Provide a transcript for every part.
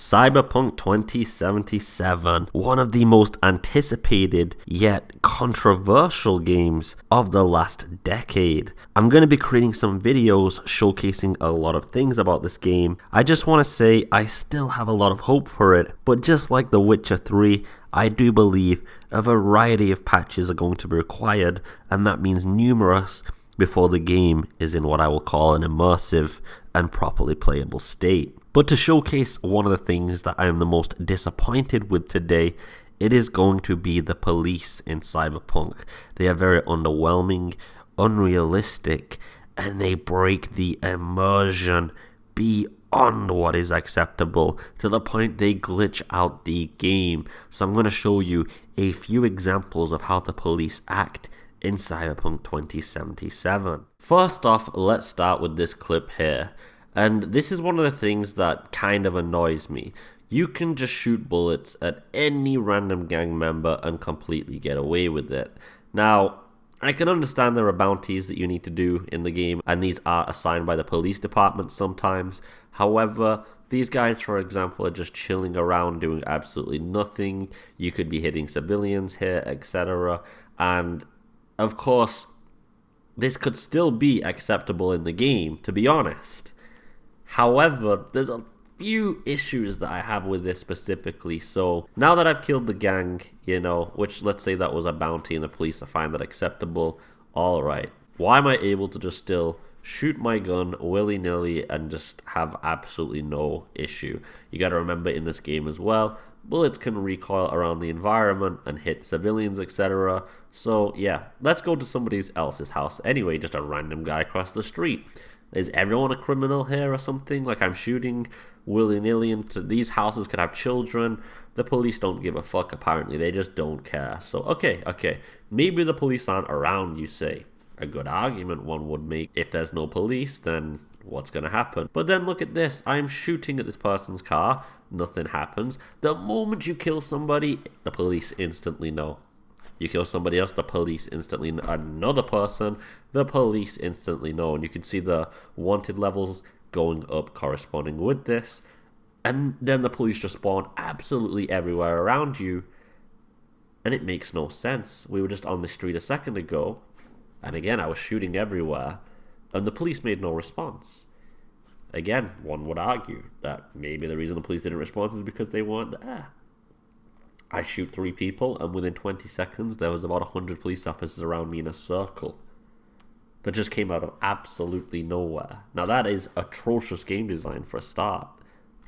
Cyberpunk 2077, one of the most anticipated yet controversial games of the last decade. I'm going to be creating some videos showcasing a lot of things about this game. I just want to say I still have a lot of hope for it, but just like The Witcher 3, I do believe a variety of patches are going to be required, and that means numerous, before the game is in what I will call an immersive and properly playable state. But to showcase one of the things that I am the most disappointed with today, it is going to be the police in Cyberpunk. They are very underwhelming, unrealistic, and they break the immersion beyond what is acceptable, to the point they glitch out the game. So I'm going to show you a few examples of how the police act in Cyberpunk 2077. First off, let's start with this clip here. And this is one of the things that kind of annoys me. You can just shoot bullets at any random gang member and completely get away with it. Now, I can understand there are bounties that you need to do in the game, and these are assigned by the police department sometimes. However, these guys, for example, are just chilling around doing absolutely nothing. You could be hitting civilians here, etc. And of course, this could still be acceptable in the game, to be honest. However, there's a few issues that I have with this specifically. So now that I've killed the gang, which let's say that was a bounty and the police find that acceptable, alright. Why am I able to just still shoot my gun willy-nilly and just have absolutely no issue? You gotta remember, in this game as well, bullets can recoil around the environment and hit civilians, etc. So yeah, let's go to somebody else's house. Anyway, just a random guy across the street. Is everyone a criminal here or something? Like, I'm shooting willy-nilly into these houses, could have children. The police don't give a fuck, apparently. They just don't care. So, okay. Maybe the police aren't around, you say. A good argument one would make. If there's no police, then what's going to happen? But then look at this. I'm shooting at this person's car. Nothing happens. The moment you kill somebody, the police instantly know. You kill somebody else, the police instantly know. Another person, the police instantly know. And you can see the wanted levels going up corresponding with this. And then the police just spawn absolutely everywhere around you. And it makes no sense. We were just on the street a second ago, and again, I was shooting everywhere, and the police made no response. Again, one would argue that maybe the reason the police didn't respond is because they weren't there. I shoot 3 people, and within 20 seconds, there was about 100 police officers around me in a circle that just came out of absolutely nowhere. Now, that is atrocious game design for a start.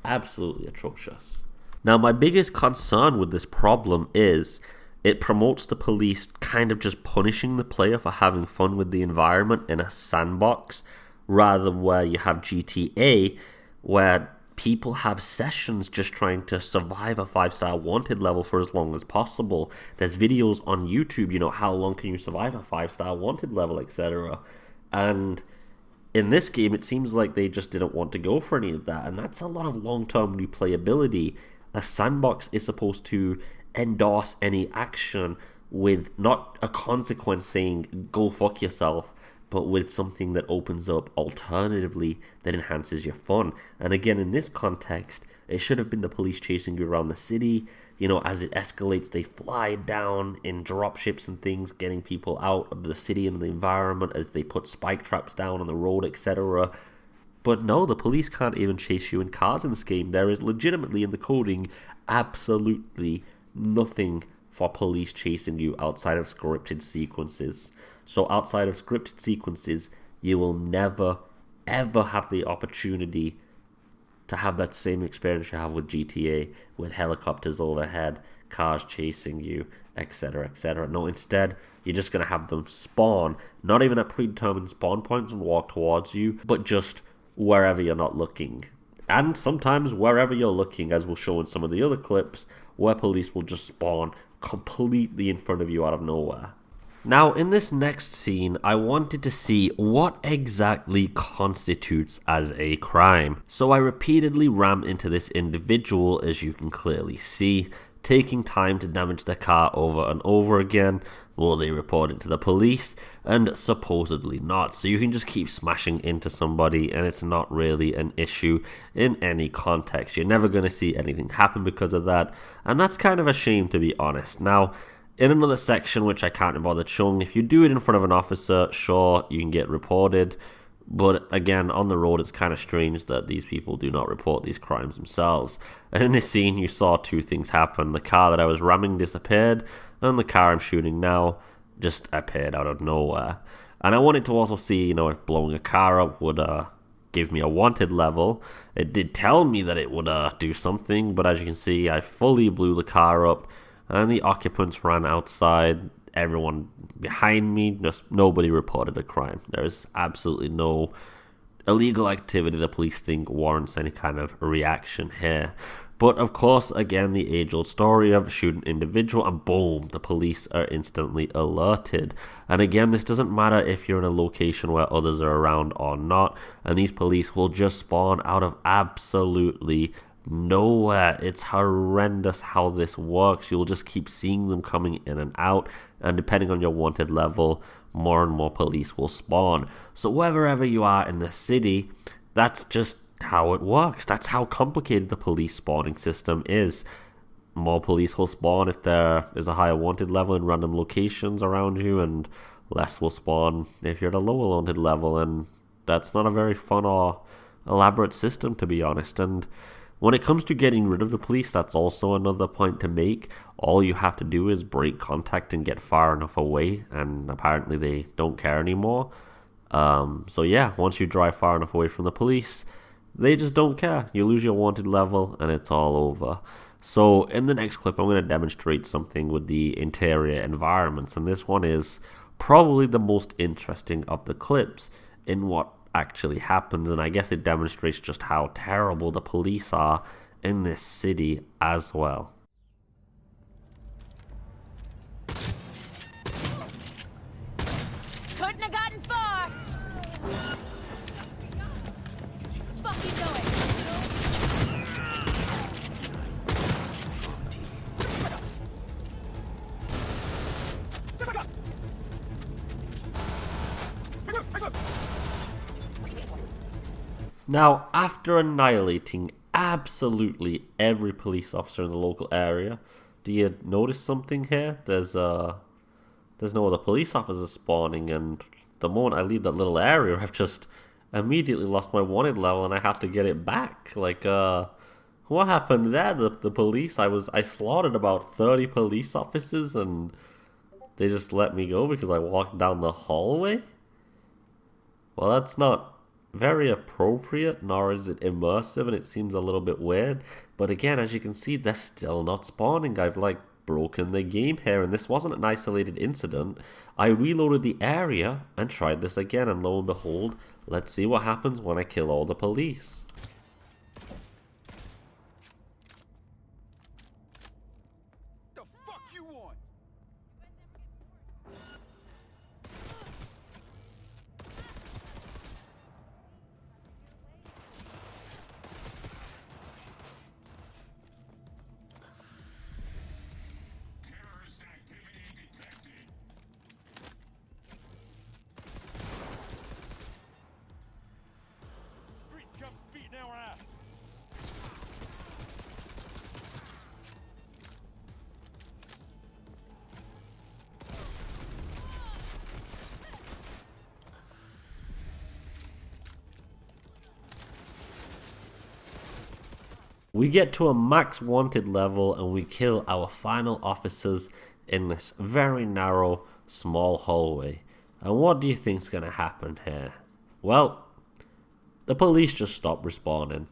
Absolutely atrocious. Now, my biggest concern with this problem is it promotes the police kind of just punishing the player for having fun with the environment in a sandbox, rather than where you have GTA, where people have sessions just trying to survive a 5-star wanted level for as long as possible. There's videos on YouTube, how long can you survive a 5-star wanted level, etc. And in this game, it seems like they just didn't want to go for any of that, and that's a lot of long-term replayability. A sandbox is supposed to endorse any action with not a consequence saying go fuck yourself, but with something that opens up alternatively that enhances your fun. And again, in this context, it should have been the police chasing you around the city. As it escalates, they fly down in dropships and things, getting people out of the city and the environment as they put spike traps down on the road, etc. But no, the police can't even chase you in cars in this game. There is legitimately, in the coding, absolutely nothing for police chasing you outside of scripted sequences. So outside of scripted sequences, you will never, ever have the opportunity to have that same experience you have with GTA, with helicopters overhead, cars chasing you, etc., etc. No, instead, you're just going to have them spawn, not even at predetermined spawn points and walk towards you, but just wherever you're not looking. And sometimes wherever you're looking, as we'll show in some of the other clips, where police will just spawn completely in front of you out of nowhere. Now, in this next scene, I wanted to see what exactly constitutes as a crime. So I repeatedly ram into this individual, as you can clearly see, taking time to damage their car over and over again. Will they report it to the police? And supposedly not. So you can just keep smashing into somebody and it's not really an issue in any context. You're never going to see anything happen because of that. And that's kind of a shame, to be honest. Now, in another section, which I can't be bothered showing, if you do it in front of an officer, sure, you can get reported. But again, on the road, it's kind of strange that these people do not report these crimes themselves. And in this scene, you saw two things happen. The car that I was ramming disappeared, and the car I'm shooting now just appeared out of nowhere. And I wanted to also see, if blowing a car up would give me a wanted level. It did tell me that it would do something, but as you can see, I fully blew the car up, and the occupants ran outside. Everyone behind me, just nobody reported a crime. There is absolutely no illegal activity the police think warrants any kind of reaction here. But of course, again, the age-old story of shoot an individual and boom, the police are instantly alerted. And again, this doesn't matter if you're in a location where others are around or not, and these police will just spawn out of absolutely nowhere. It's horrendous how this works. You'll just keep seeing them coming in and out, and depending on your wanted level, more and more police will spawn. So wherever you are in the city, that's just how it works. That's how complicated the police spawning system is. More police will spawn if there is a higher wanted level in random locations around you, and less will spawn if you're at a lower wanted level, and that's not a very fun or elaborate system, to be honest. And when it comes to getting rid of the police, that's also another point to make. All you have to do is break contact and get far enough away, and apparently they don't care anymore. So yeah, once you drive far enough away from the police, they just don't care. You lose your wanted level and it's all over. So in the next clip, I'm going to demonstrate something with the interior environments, and this one is probably the most interesting of the clips in what actually happens, and I guess it demonstrates just how terrible the police are in this city as well. Couldn't have gotten far. Fuck you doing? Now, after annihilating absolutely every police officer in the local area, do you notice something here? There's no other police officers spawning, and the moment I leave that little area, I've just immediately lost my wanted level, and I have to get it back. Like, what happened there? The police, I slaughtered about 30 police officers, and they just let me go because I walked down the hallway? Well, that's not very appropriate, nor is it immersive, and it seems a little bit weird. But again, as you can see, they're still not spawning. I've broken the game here, and this wasn't an isolated incident. I reloaded the area and tried this again, and lo and behold, let's see what happens when I kill all the police. The fuck you want? We get to a max wanted level and we kill our final officers in this very narrow, small hallway. And what do you think's gonna happen here? Well, the police just stopped respawning.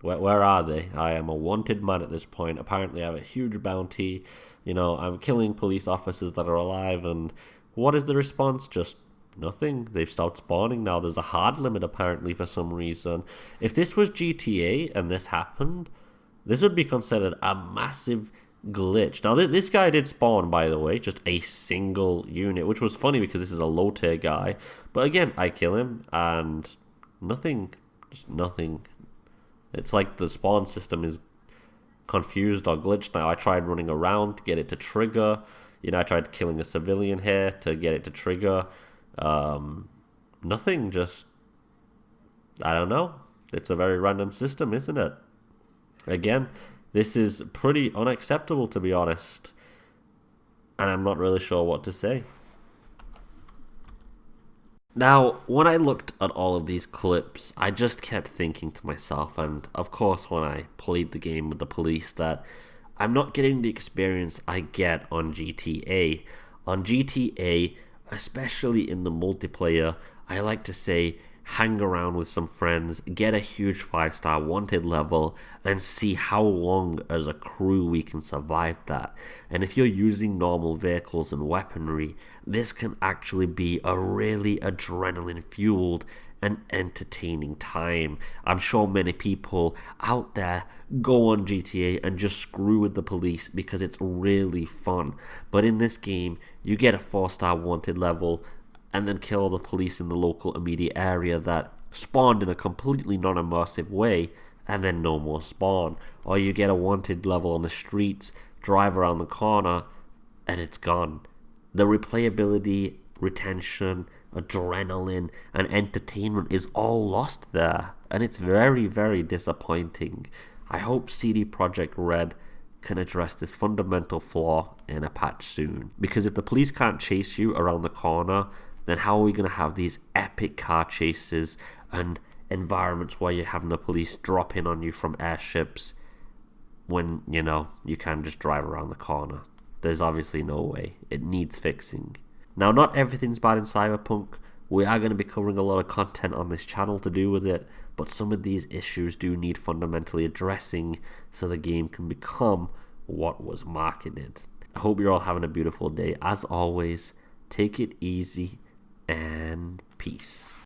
Where are they? I am a wanted man at this point. Apparently I have a huge bounty. I'm killing police officers that are alive, and what is the response? Just nothing. They've stopped spawning now. There's a hard limit apparently for some reason. If this was GTA and this happened, this would be considered a massive glitch. Now, this guy did spawn, by the way, just a single unit, which was funny because this is a low tier guy. But again, I kill him and nothing, just nothing. It's like the spawn system is confused or glitched now. I tried running around to get it to trigger. I tried killing a civilian here to get it to trigger. Nothing, just, I don't know. It's a very random system, isn't it? Again, this is pretty unacceptable, to be honest. And I'm not really sure what to say. Now, when I looked at all of these clips, I just kept thinking to myself, and of course when I played the game with the police, that I'm not getting the experience I get on GTA. On GTA, especially in the multiplayer, I like to say, hang around with some friends, get a huge 5-star wanted level, and see how long as a crew we can survive that. And if you're using normal vehicles and weaponry, this can actually be a really adrenaline fueled and entertaining time. I'm sure many people out there go on GTA and just screw with the police because it's really fun. But in this game, you get a 4-star wanted level and then kill the police in the local immediate area that spawned in a completely non-immersive way, and then no more spawn. Or you get a wanted level on the streets, drive around the corner, and it's gone. The replayability, retention, adrenaline, and entertainment is all lost there, and it's very, very disappointing. I hope CD Projekt Red can address this fundamental flaw in a patch soon. Because if the police can't chase you around the corner, then how are we going to have these epic car chases and environments where you're having the police drop in on you from airships when, you can just drive around the corner? There's obviously no way. It needs fixing. Now, not everything's bad in Cyberpunk. We are going to be covering a lot of content on this channel to do with it, but some of these issues do need fundamentally addressing so the game can become what was marketed. I hope you're all having a beautiful day. As always, take it easy and peace.